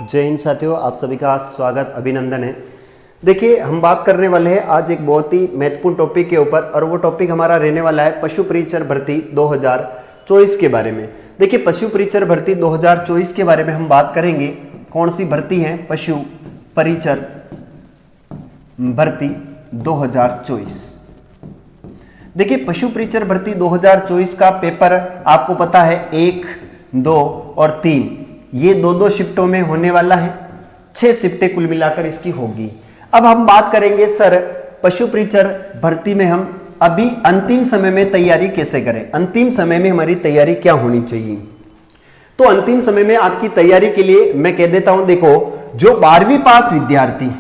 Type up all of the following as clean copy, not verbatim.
जय हिंद साथियों, आप सभी का स्वागत अभिनंदन है। देखिए, हम बात करने वाले हैं आज एक बहुत ही महत्वपूर्ण टॉपिक के ऊपर, और वो टॉपिक हमारा रहने वाला है पशु परिचर भर्ती 2024 के बारे में। देखिए, पशु परिचर भर्ती 2024 के बारे में हम बात करेंगे। कौन सी भर्ती है? पशु परिचर भर्ती 2024। देखिए, पशु परिचर भर्ती 2024 का पेपर आपको पता है 1, 2 और 3 ये दो शिफ्टों में होने वाला है। 6 शिफ्टें कुल मिलाकर इसकी होगी। अब हम बात करेंगे सर पशु परिचर भर्ती में हम अभी अंतिम समय में तैयारी कैसे करें, अंतिम समय में हमारी तैयारी क्या होनी चाहिए। तो अंतिम समय में आपकी तैयारी के लिए मैं कह देता हूं, देखो जो 12वीं पास विद्यार्थी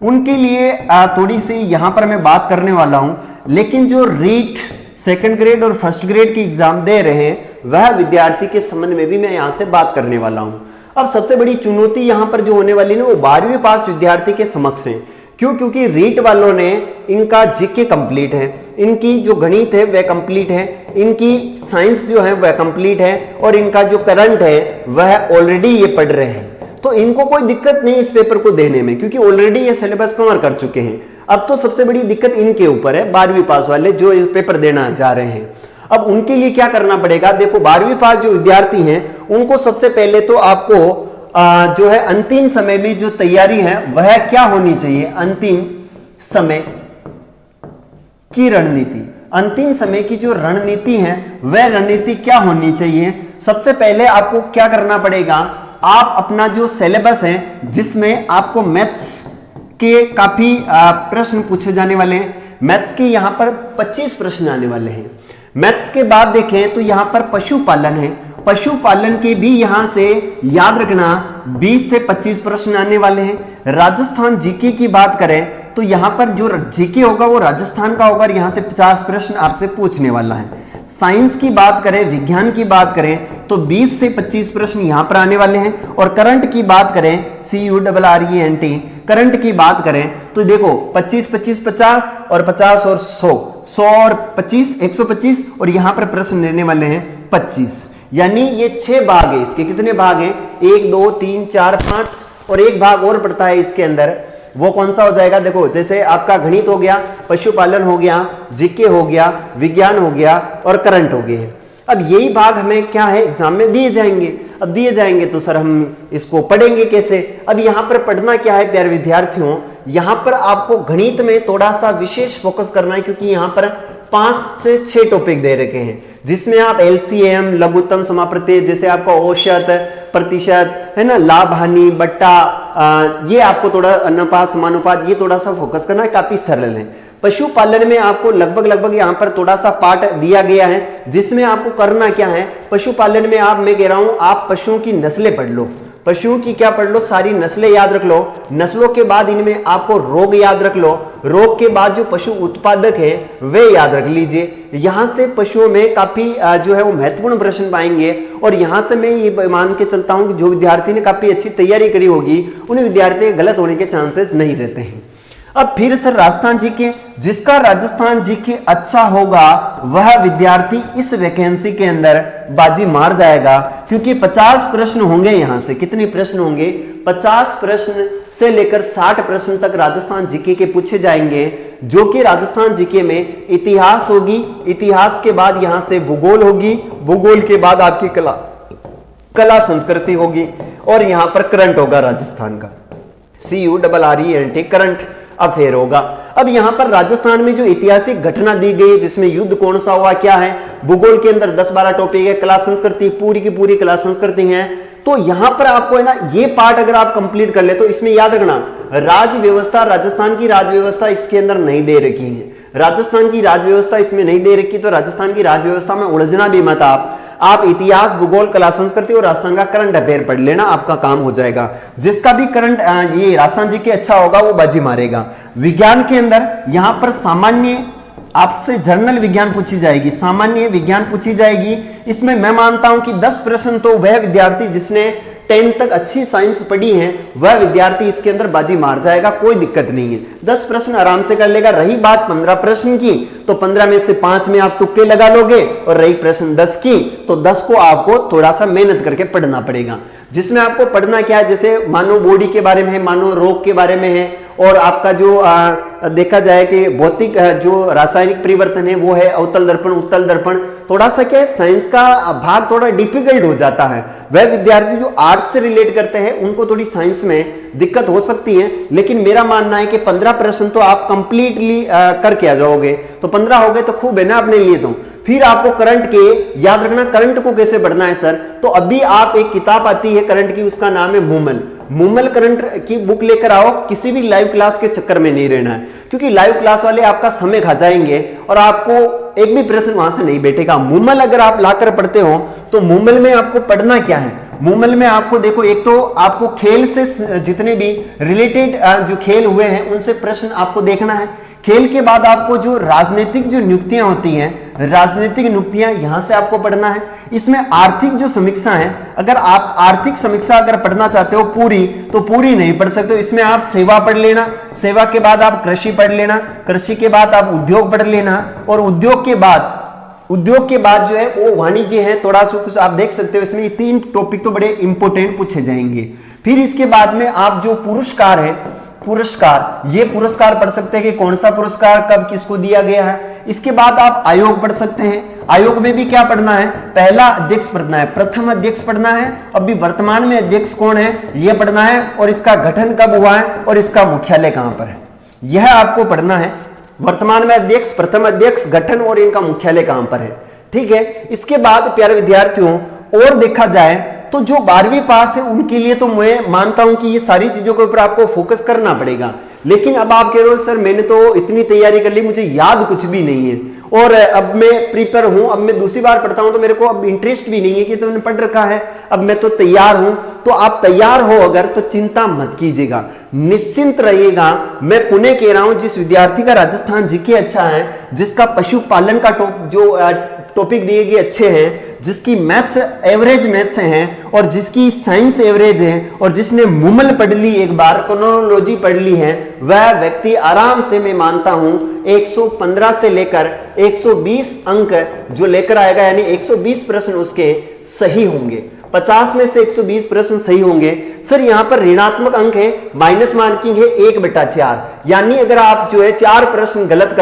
उनके लिए थोड़ी सी यहां पर मैं बात करने वाला हूं, लेकिन जो रीट सेकंड ग्रेड और फर्स्ट ग्रेड की एग्जाम दे रहे हैं वह विद्यार्थी के संबंध में भी मैं यहां से बात करने वाला हूं। अब सबसे बड़ी चुनौती यहां पर जो होने वाली है वो 12वीं पास विद्यार्थी के समक्ष है। क्यों? क्योंकि रीट वालों ने इनका जीके कंप्लीट है, इनकी जो गणित है वह कंप्लीट है, इनकी साइंस जो है वह कंप्लीट है, और इनका जो करंट है वह ऑलरेडी ये पढ़ रहे हैं। तो इनको कोई दिक्कत नहीं इस पेपर को देने में, क्योंकि ऑलरेडी ये सिलेबस कवर कर चुके हैं। अब तो सबसे बड़ी दिक्कत इनके ऊपर है, 12वीं पास वाले जो ये पेपर देना जा रहे हैं। अब उनके लिए क्या करना पड़ेगा? देखो, 12वीं पास जो विद्यार्थी हैं उनको सबसे पहले तो आपको जो है अंतिम समय में जो तैयारी है वह क्या होनी चाहिए। अंतिम समय की रणनीति, अंतिम समय की जो रणनीति है वह रणनीति क्या होनी चाहिए। सबसे पहले आपको क्या करना पड़ेगा, आप अपना जो सिलेबस है जिसमें आपको मैथ्स के काफी प्रश्न पूछे जाने वाले हैं, मैथ्स के यहां पर 25 प्रश्न आने वाले हैं। मैथ्स के बाद देखें तो यहां पर पशुपालन है, पशुपालन के भी यहां से याद रखना 20 से 25 प्रश्न आने वाले हैं। राजस्थान जीके की बात करें तो यहां पर जो जीके होगा वो राजस्थान का होगा, और यहां से 50 प्रश्न आपसे पूछने वाला है। साइंस की बात करें, विज्ञान की बात करें तो 20 से 25 प्रश्न यहां पर आने वाले हैं। और करंट की बात करें, CURRENT करंट की बात करें तो देखो 25 25 50 और 50 और 100 और 25 125, और यहां पर प्रश्न रहने वाले हैं 25। यानी ये 6 भाग है। इसके कितने भाग हैं? 1 2 3 4 5, और एक भाग और पड़ता है इसके अंदर। वो कौन सा हो जाएगा? देखो, जैसे आपका गणित हो गया, पशुपालन हो गया, जीके हो गया, विज्ञान हो गया और करंट हो गए। अब यही भाग हमें क्या है एग्जाम में दिए जाएंगे। अब दिए जाएंगे तो सर हम इसको पढ़ेंगे कैसे? अब यहां पर पढ़ना क्या है प्यारे विद्यार्थियों, यहां पर आपको गणित में थोड़ा सा विशेष फोकस करना है, क्योंकि यहां पर 5 से 6 टॉपिक दे रखे हैं, जिसमें आप LCM, लघुत्तम समाप्रत्यय, जैसे आपका औसत, प्रतिशत है ना, लाभ हानि, बट्टा, ये आपको थोड़ा अनुपात समानुपात ये थोड़ा सा फोकस करना है, काफी सरल है। पशुपालन में आपको लगभग यहां पर थोड़ा सा पार्ट दिया गया है, जिसमें आपको करना क्या है। पशुपालन में मैं कह रहा हूं आप पशुओं की नस्लें पढ़ लो, पशुओं की क्या पढ़ लो, सारी नस्लें याद रख लो। नस्लों के बाद इनमें आपको रोग याद रख लो, रोग के बाद जो पशु उत्पादक है वे याद रख लीजिए। यहां से पशुओं में काफी जो है वो महत्वपूर्ण प्रश्न पाएंगे, और यहां से मैं ये मान के चलता हूं कि जो विद्यार्थी ने काफी अच्छी तैयारी करी होगी उन विद्यार्थी के गलत होने के चांसेस नहीं रहते हैं। अब फिर सर राजस्थान जीके, जिसका राजस्थान जीके अच्छा होगा वह विद्यार्थी इस वैकेंसी के अंदर बाजी मार जाएगा, क्योंकि 50 प्रश्न होंगे। यहां से कितने प्रश्न होंगे? 50 प्रश्न से लेकर 60 प्रश्न तक राजस्थान जीके के पूछे जाएंगे, जो कि राजस्थान जीके में इतिहास होगी, इतिहास के बाद यहां से भूगोल होगी, भूगोल के बाद आपकी कला संस्कृति होगी, और यहां पर करंट होगा राजस्थान का, CURRENT करंट अफेयर होगा। अब यहां पर राजस्थान में जो ऐतिहासिक घटना दी गई है, जिसमें युद्ध कौन सा हुआ क्या है, भूगोल के अंदर 10-12 टॉपिक है, कला संस्कृति पूरी की पूरी कला संस्कृति है। तो यहां पर आपको है ना ये पार्ट अगर आप कंप्लीट कर ले तो इसमें याद रखना राज्य व्यवस्था, राजस्थान की राज्य व्यवस्था इसके अंदर नहीं दे रखी है, राजस्थान की राज्य व्यवस्था इसमें नहीं दे रखी। तो राजस्थान की राज्य व्यवस्था में उलझना भी मत आप इतिहास, भूगोल, कला संस्कृति और राजस्थान का करंट अफेयर पढ़ लेना, आपका काम हो जाएगा। जिसका भी करंट ये राजस्थान जी के अच्छा होगा वो बाजी मारेगा। विज्ञान के अंदर यहां पर सामान्य आपसे जर्नल विज्ञान पूछी जाएगी, सामान्य विज्ञान पूछी जाएगी। इसमें मैं मानता हूं कि 10 प्रश्न तो वह विद्यार्थी जिसने 10 तक अच्छी साइंस पढ़ी है, वह विद्यार्थी इसके अंदर बाजी मार जाएगा, कोई दिक्कत नहीं है। 10 प्रश्न आराम से कर लेगा। रही बात 15 प्रश्न की, तो 15 में से 5 में आप तुक्के लगा लोगे, और रही प्रश्न 10 की, तो 10 को आपको थोड़ा सा मेहनत करके पढ़ना पड़ेगा। जिसमें आपको पढ़ना क्या है, जैसे मानो बॉडी के बारे में है, मानो रोग के बारे में है, और आपका जो देखा जाए कि भौतिक जो रासायनिक परिवर्तन है वो है, अवतल दर्पण, उत्तल दर्पण। थोड़ा सा क्या है, साइंस का भाग थोड़ा डिफिकल्ट हो जाता है। वह विद्यार्थी जो आर्ट्स से रिलेट करते हैं उनको थोड़ी साइंस में दिक्कत हो सकती है, लेकिन मेरा मानना है कि 15 प्रश्न तो आप कंप्लीटली करके आ जाओगे। तो 15 हो गए तो खूब है ना अपने लिए। तो फिर आपको करंट के, याद रखना करंट को कैसे पढ़ना है सर, तो अभी आप एक किताब आती है करंट की, उसका नाम है मूमल करंट की बुक लेकर आओ। किसी भी लाइव क्लास के चक्कर में नहीं रहना है, क्योंकि लाइव क्लास वाले आपका समय खा जाएंगे और आपको एक भी प्रश्न वहां से नहीं बैठेगा। मूमल अगर आप लाकर पढ़ते हो तो मूमल में आपको पढ़ना क्या है, मूमल में आपको देखो, एक तो आपको खेल से जितने भी रिलेटेड जो खेल हुए हैं उनसे प्रश्न आपको देखना है। खेल के बाद आपको जो राजनीतिक जो नियुक्तियां होती हैं, राजनीतिक नियुक्तियां यहां से आपको पढ़ना है। इसमें आर्थिक जो समीक्षा है, अगर आप आर्थिक समीक्षा अगर पढ़ना चाहते हो पूरी, तो पूरी नहीं पढ़ सकते हो। इसमें आप सेवा पढ़ लेना, सेवा के बाद आप कृषि पढ़ लेना, कृषि के बाद आप उद्योग पढ़ लेना, और उद्योग के बाद जो है वो वाणिज्य है। थोड़ा सा कुछ आप देख सकते हो, इसमें 3 टॉपिक तो बड़े इंपॉर्टेंट पूछे जाएंगे। फिर इसके बाद में आप जो पुरस्कार है, ये पुरस्कार पढ़ सकते हैं कि कौन सा पुरस्कार कब किसको दिया गया है। इसके बाद आप आयोग पढ़ सकते हैं। आयोग में भी क्या पढ़ना है, पहला अध्यक्ष पढ़ना है, प्रथम अध्यक्ष पढ़ना है, अभी वर्तमान में अध्यक्ष कौन है यह पढ़ना है, और इसका गठन कब हुआ है और इसका मुख्यालय कहां पर है, यह आपको पढ़ना है। वर्तमान में अध्यक्ष, प्रथम अध्यक्ष, गठन और इनका मुख्यालय कहां पर है। ठीक है। इसके बाद प्यारे विद्यार्थियों, और देखा जाए तो जो 12वीं पास है उनके लिए तो मैं मानता हूं कि ये सारी चीजों के ऊपर आपको फोकस करना पड़ेगा। लेकिन अब आप कह रहे हो सर मैंने तो इतनी तैयारी कर ली, मुझे याद कुछ भी नहीं है, और अब मैं प्रिपेयर हूं, अब मैं दूसरी बार पढ़ता हूं तो मेरे को अब इंटरेस्ट भी नहीं है कि तुमने पढ़ रखा है, अब मैं तो तैयार हूं। तो आप तैयार हो अगर, तो चिंता मत कीजिएगा, निश्चिंत रहिएगा। मैं पुणे कह रहा हूं, जिस विद्यार्थी का राजस्थान जीके अच्छा है, जिसका पशुपालन का टॉपिक दिए गए अच्छे हैं, जिसकी मैथ्स एवरेज मैथ्स हैं, और जिसकी साइंस एवरेज है, और जिसने मूमल पढ़ ली, एक बार क्रोनोलॉजी पढ़ ली है, वह व्यक्ति आराम से, मैं मानता हूं 115 से लेकर 120 अंक जो लेकर आएगा, यानी 120 प्रश्न उसके सही होंगे। 50 में से 120 प्रश्न सही होंगे। सर यहां पर ऋणात्मक अंक है, माइनस मार्किंग है 1/4, यानी अगर आप जो है 4 प्रश्न गलत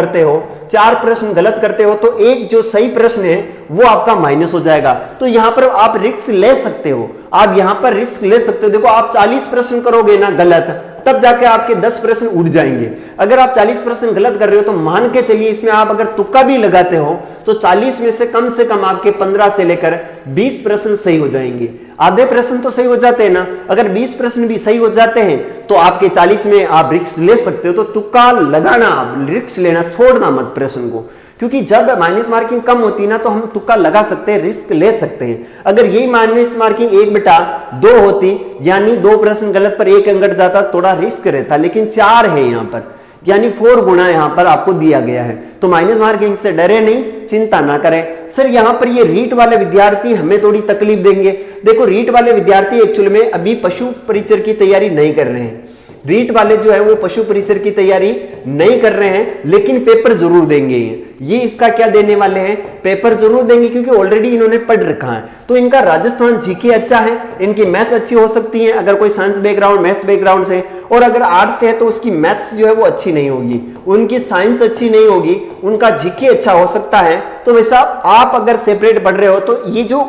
करते हो तो एक जो सही प्रश्न है वो आपका माइनस हो जाएगा। तो यहां पर आप रिस्क ले सकते हो, देखो आप 40 प्रश्न करोगे ना गलत, तब जाके आपके 10 प्रश्न उड़ जाएंगे। अगर आप 40 प्रश्न गलत कर रहे हो तो मान के चलिए इसमें आप अगर तुक्का भी लगाते हो तो 40 में से कम आपके 15 से लेकर 20 प्रश्न सही हो जाएंगे। आधे प्रश्न तो सही हो जाते हैं ना, अगर 20 प्रश्न भी सही हो जाते हैं तो आपके 40 में आप रिस्क ले सकते हो। तो तुक्का लगाना, रिस्क लेना छोड़ना मत प्रश्न को, क्योंकि जब माइनस मार्किंग कम होती है ना तो हम तुक्का लगा सकते हैं, रिस्क ले सकते हैं। अगर यही माइनस मार्किंग 1/2 होती, यानी 2 प्रश्न गलत पर 1 अंक जाता, थोड़ा रिस्क रहता, लेकिन 4 है यहाँ पर, यानी 4 गुना यहाँ पर आपको दिया गया है। तो माइनस मार्किंग से डरे नहीं, चिंता ना करें। सर यहाँ पर ये रीट वाले विद्यार्थी हमें थोड़ी तकलीफ देंगे। देखो रीट वाले विद्यार्थी एक्चुअल में अभी पशु परिचर की तैयारी नहीं कर रहे हैं, रीट वाले जो है वो पशु परिचर की तैयारी नहीं कर रहे हैं, लेकिन पेपर जरूर देंगे। ये इसका क्या देने वाले हैं, पेपर जरूर देंगे, क्योंकि ऑलरेडी इन्होंने पढ़ रखा है। तो इनका राजस्थान जीके अच्छा है, इनकी मैथ्स अच्छी हो सकती है अगर कोई साइंस बैकग्राउंड, मैथ्स बैकग्राउंड से, और अगर आर्ट्स से है तो उसकी मैथ्स जो है वो अच्छी नहीं होगी, उनकी साइंस अच्छी नहीं होगी, उनका जीके अच्छा हो सकता है। तो वैसा आप अगर सेपरेट पढ़ रहे हो तो ये जो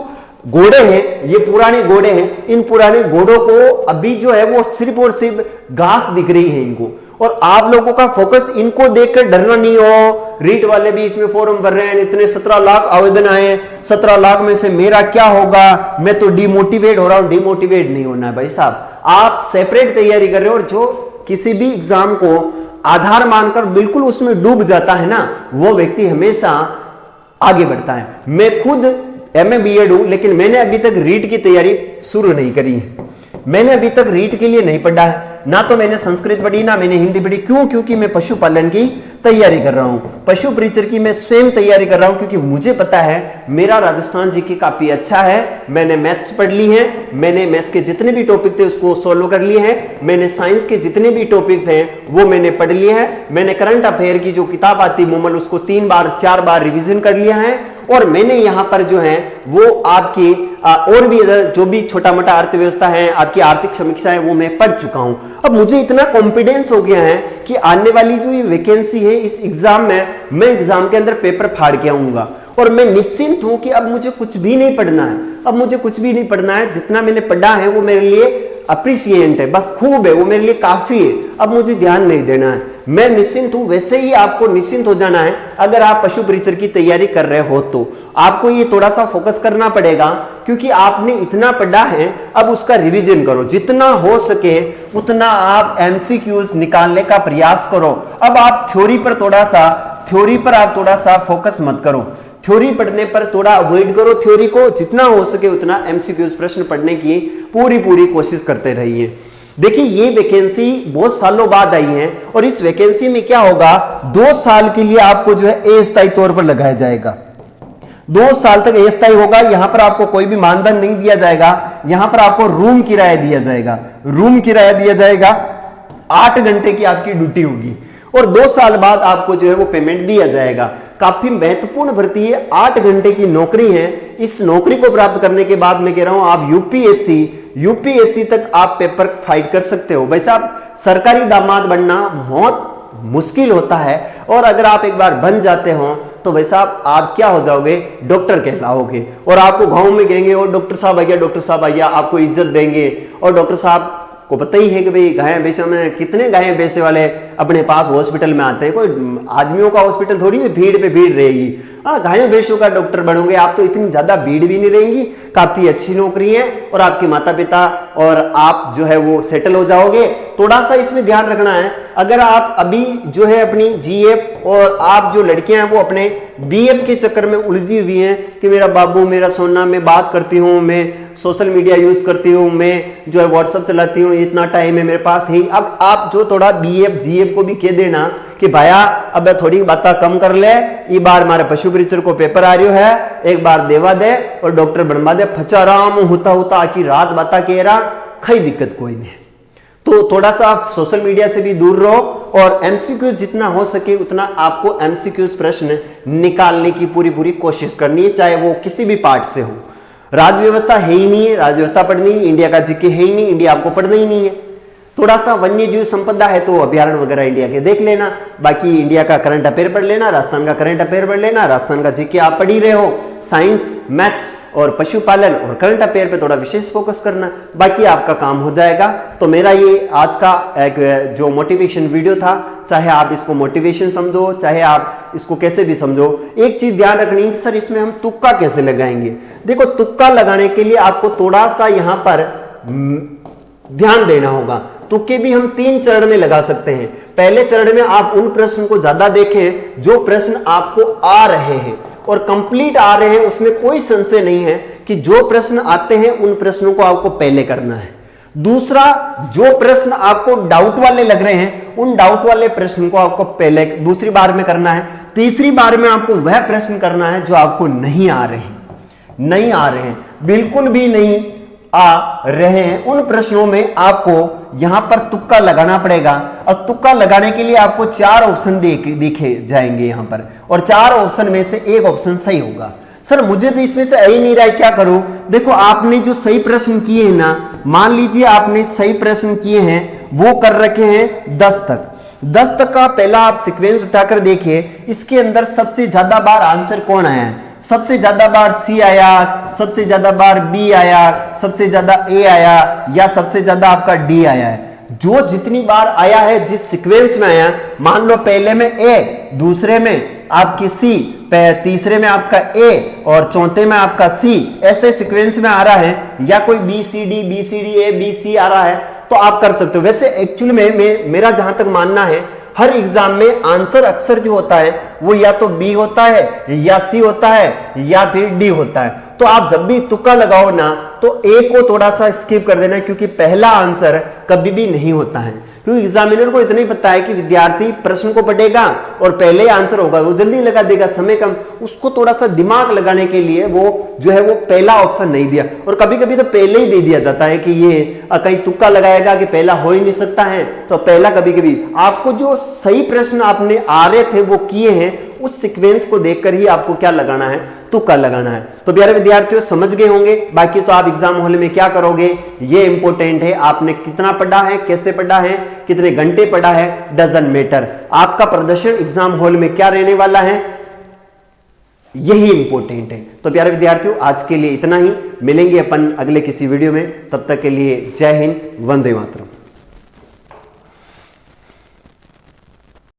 घोड़े हैं, ये पुराने घोड़े हैं, इन पुराने घोड़ों को अभी जो है वो सिर्फ और सिर्फ घास दिख रही है इनको, और आप लोगों का फोकस इनको देखकर डरना नहीं हो। रीट वाले भी इसमें फॉर्म भर रहे हैं, इतने 17 लाख आवेदन आए, 17 लाख में से मेरा क्या होगा, मैं तो डिमोटिवेट हो रहा हूं। डिमोटिवेट नहीं होना है भाई साहब, आप सेपरेट तैयारी कर रहे हो, और जो किसी भी एग्जाम को आधार मानकर बिल्कुल उसमें डूब जाता है ना, वो व्यक्ति हमेशा आगे बढ़ता है। मैं खुद MA BEd हूं, लेकिन मैंने अभी तक रीट की तैयारी शुरू नहीं करी है, मैंने अभी तक रीट के लिए नहीं पढ़ा है, ना तो मैंने संस्कृत पढ़ी ना मैंने हिंदी पढ़ी। क्यों? क्योंकि मैं पशुपालन की तैयारी कर रहा हूं, पशु परिचर की मैं स्वयं तैयारी कर रहा हूं, क्योंकि मुझे पता है मेरा राजस्थान जीके काफी अच्छा है। मैंने मैथ्स पढ़ ली है, मैंने मैथ्स के जितने भी टॉपिक थे उसको सॉल्व कर लिए हैं, मैंने साइंस के जितने भी टॉपिक थे वो मैंने पढ़ लिए हैं, मैंने करंट अफेयर की जो किताब आती मूमल उसको 3 बार 4 बार रिवीजन कर लिया है, और मैंने यहाँ पर जो है वो आपकी और भी जो भी छोटा मोटा अर्थव्यवस्था है, आपकी आर्थिक समीक्षा है, वो मैं पढ़ चुका हूं। अब मुझे इतना कॉन्फिडेंस हो गया है कि आने वाली जो ये वैकेंसी है इस एग्जाम में मैं एग्जाम के अंदर पेपर फाड़ के आऊंगा, और मैं निश्चिंत हूं कि अब मुझे कुछ भी नहीं पढ़ना है, अब मुझे कुछ भी नहीं पढ़ना है। जितना मैंने पढ़ा है वो मेरे लिए अप्रिशिएंट है, बस खूब है, वो मेरे लिए काफी है, अब मुझे ध्यान नहीं देना है, मैं निश्चिंत हूं। वैसे ही आपको निश्चिंत हो जाना है अगर आप पशु परिचर की तैयारी कर रहे हो तो आपको ये थोड़ा सा फोकस करना पड़ेगा, क्योंकि आपने इतना पढ़ा है, अब उसका रिवीजन करो, जितना हो सके उतना आप एमसीक्यूज निकालने का प्रयास करो। अब आप थ्योरी पर आप थोड़ा सा फोकस मत करो, थ्योरी पढ़ने पर थोड़ा अवॉइड करो, थ्योरी को जितना हो सके उतना एमसीक्यूज प्रश्न पढ़ने की पूरी कोशिश करते रहिए। देखिए ये वैकेंसी बहुत सालों बाद आई है, और इस वैकेंसी में क्या होगा, 2 साल के लिए आपको जो है अस्थायी तौर पर लगाया जाएगा, 2 साल तक अस्थायी होगा। यहां पर आपको कोई भी मानधन नहीं दिया जाएगा, यहां पर आपको रूम किराया दिया जाएगा, 8 घंटे की आपकी ड्यूटी होगी, और 2 साल बाद आपको जो है वो पेमेंट दिया जाएगा। काफी महत्वपूर्ण भर्ती है, 8 घंटे की नौकरी है। इस नौकरी को प्राप्त करने के बाद मैं कह रहा हूं आप यूपीएससी तक आप पेपर फाइट कर सकते हो। भाई साहब, सरकारी दामाद बनना बहुत मुश्किल होता है, और अगर आप एक बार बन जाते हो तो भाई साहब आप क्या हो जाओगे, डॉक्टर कहलाओगे, और आपको गांव में कहेंगे और डॉक्टर साहब आइया, आपको इज्जत देंगे। और डॉक्टर साहब को पता ही है कि भाई गायें बेचने में कितने गायें बेचने वाले अपने पास हॉस्पिटल में आते हैं, कोई आदमियों का हॉस्पिटल थोड़ी है, भीड़ पे भीड़ रहेगी। गायों भैंसों का डॉक्टर बनोगे आप तो इतनी ज्यादा भीड़ भी नहीं रहेंगी, काफी अच्छी नौकरी है, और आपके माता पिता और आप जो है वो सेटल हो जाओगे। थोड़ा सा इसमें ध्यान रखना है, अगर आप अभी जो है अपनी जीएफ और आप जो लड़कियां हैं वो अपने बीएफ के चक्कर में उलझी हुई हैं कि मेरा बाबू, मेरा सोना, मैं बात करती हूँ, मैं सोशल मीडिया यूज करती हूँ, मैं जो है व्हाट्सएप चलाती हूँ, इतना टाइम है मेरे पास ही। अब आप जो थोड़ा बीएफ जीएफ को भी कह देना कि भाया अब थोड़ी बातें कम कर ले, ये बार हमारे पशु परिचर को पेपर आ रही है, एक बार देवा दे और डॉक्टर बनवा दे, फचाराम होता आखी रात बाता कह रहा, खई दिक्कत कोई नहीं। तो थोड़ा सा सोशल मीडिया से भी दूर रहो, और एमसीक्यू जितना हो सके उतना आपको एमसीक्यू प्रश्न निकालने की पूरी कोशिश करनी है, चाहे वो किसी भी पार्ट से हो। राज्य है ही नहीं है, राज्य पढ़नी, इंडिया का जीके है ही नहीं, इंडिया आपको पढ़ना ही नहीं है। थोड़ा सा वन्य जीव संपदा है तो अभ्यारण्य वगैरह इंडिया के देख लेना, बाकी इंडिया का करंट अफेयर पढ़ लेना, राजस्थान का करंट अफेयर पढ़ लेना, राजस्थान का जीके आप पढ़ ही रहे हो, साइंस, मैथ्स और पशुपालन और करंट अफेयर पे थोड़ा विशेष फोकस करना, बाकी आपका काम हो जाएगा। तो मेरा ये आज का एक जो मोटिवेशन वीडियो था, चाहे आप इसको मोटिवेशन समझो, चाहे आप इसको कैसे भी समझो, एक चीज ध्यान रखनी है, सर इसमें हम तुक्का कैसे लगाएंगे। देखो, तुक्का लगाने के लिए आपको थोड़ा सा यहां पर ध्यान देना होगा। तुक्के भी हम 3 चरण में लगा सकते हैं। पहले चरण में आप उन प्रश्न को ज्यादा देखें जो प्रश्न आपको आ रहे हैं और कंप्लीट आ रहे हैं, उसमें कोई संशय नहीं है कि जो प्रश्न आते हैं उन प्रश्नों को आपको पहले करना है। दूसरा, जो प्रश्न आपको डाउट वाले लग रहे हैं उन डाउट वाले प्रश्न को आपको पहले दूसरी बार में करना है। तीसरी बार में आपको वह प्रश्न करना है जो आपको नहीं आ रहे हैं, बिल्कुल भी नहीं आ रहे हैं, उन प्रश्नों में आपको यहां पर तुक्का लगाना पड़ेगा। और तुक्का लगाने के लिए आपको 4 ऑप्शन दिखे जाएंगे यहां पर, और 4 ऑप्शन में से एक ऑप्शन सही होगा। सर मुझे तो इसमें से आ ही नहीं रहा है, क्या करूं? देखो, आपने जो सही प्रश्न किए हैं ना, मान लीजिए आपने सही प्रश्न किए हैं, वो कर रखे हैं 10 तक। 10 तक का पहला आप सीक्वेंस उठाकर देखिए, इसके अंदर सबसे ज्यादा बार आंसर कौन आया है? सबसे ज्यादा बार सी आया, सबसे ज्यादा बार बी आया, सबसे ज्यादा ए आया, या सबसे ज्यादा आपका डी आया है? जो जितनी बार आया है, जिस सीक्वेंस में आया, मान लो पहले में ए, दूसरे में आपकी सी, तीसरे में आपका ए और चौथे में आपका सी, ऐसे सीक्वेंस में आ रहा है, या कोई B C D A B C आ रहा है, तो आप कर सकते हो। वैसे एक्चुअली में मेरा जहां तक मानना है, हर एग्जाम में आंसर अक्सर जो होता है वो या तो बी होता है, या सी होता है, या फिर डी होता है। तो आप जब भी तुक्का लगाओ ना, तो ए को थोड़ा सा स्किप कर देना, क्योंकि पहला आंसर कभी भी नहीं होता है। क्योंकि एग्जामिनर को इतना ही पता है कि विद्यार्थी प्रश्न को पढ़ेगा और पहले ही आंसर होगा, वो जल्दी लगा देगा, समय कम। उसको थोड़ा सा दिमाग लगाने के लिए वो जो है वो पहला ऑप्शन नहीं दिया, और कभी कभी तो पहले ही दे दिया जाता है कि ये कहीं तुक्का लगाएगा कि पहला हो ही नहीं सकता है, तो पहला कभी कभी आपको जो सही प्रश्न आपने आ रहे थे वो किए हैं, उस सीक्वेंस को देखकर ही आपको क्या लगाना है, तुक्का लगाना है। तो प्यारे विद्यार्थियों समझ गए होंगे। बाकी तो आप एग्जाम हॉल में क्या करोगे ये इंपॉर्टेंट है, आपने कितना पढ़ा है, कैसे पढ़ा है, कितने घंटे पढ़ा है, डजंट मैटर। आपका प्रदर्शन एग्जाम हॉल में क्या रहने वाला है, यही इंपॉर्टेंट है। तो प्यारे विद्यार्थियों आज के लिए इतना ही, मिलेंगे अपन अगले किसी वीडियो में, तब तक के लिए जय हिंद, वंदे मातरम।